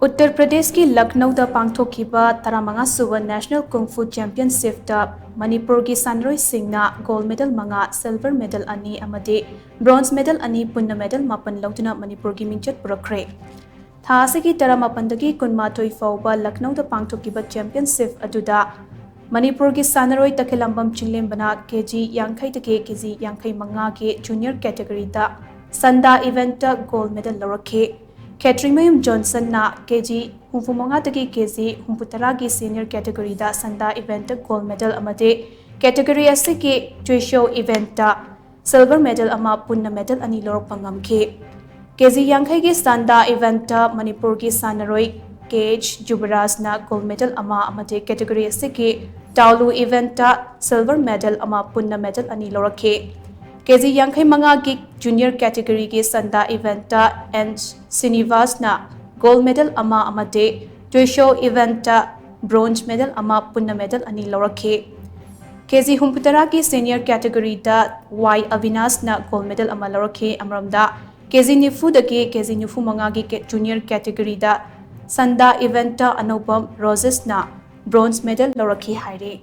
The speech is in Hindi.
उत्तर प्रदेश की लखनऊ दा पांगथोक्खिबा तरामंगा सुबा नेशनल कुंफू चैंपियनशिप दा मणिपुर की सनरोई सिंगना गोल्ड मेडल मंगा सिल्वर मेडल अनि अमदे ब्रोंज मेडल अनि पुन्ना मेडल मापन लौदुना मणिपुर की मिंचत पुरखरे थासे की तरामापनदगी कुनमाथोई फौबा लखनऊ दा पांगथोक्खिबा चैंपियनशिप अदुदा मणिपुर की सनरोई तखेलंबम चिंगलेंबना केजी 50 तके केजी 55 के जूनियर कैटेगरी दा संदा इवेंट गोल्ड मेडल लौरखे कैटरीमयम जॉनसन ना केजी 35 तके केजी 30 की सीनियर कैटेगरी दा संदा इवेंट गोल्ड मेडल अमदे कैटेगरी एस के ट्विशो इवेंट सिल्वर मेडल अमा पुन्ना मेडल अनि लौरपंगम के केजी 50 की संदा इवेंट मणिपुर की सनरोई केज जुबराज ना गोल्ड मेडल अमा अमदे कैटेगरी एस के टाउलू इवेंट सिल्वर मेडल अमा पुन्ना मेडल अनि लौरखे केजी 50 की जूनियर कैटेगरी के संदा इवेंट एन श्रीनिवास ना गोल्ड मेडल अमा अमदे ट्विशो इवेंट ब्रोंज मेडल अमा पुन्ना मेडल अनि लौरखे केजी 60 की सीनियर कैटेगरी दा वाई अविनाश ना गोल्ड मेडल अमा लौरखे अमरमदा केजी 90 के केजी 95 की जूनियर कैटेगरी दा संदा इवेंट अनोपम रोजेस ना ब्रोंज मेडल लौरखे हाइरे।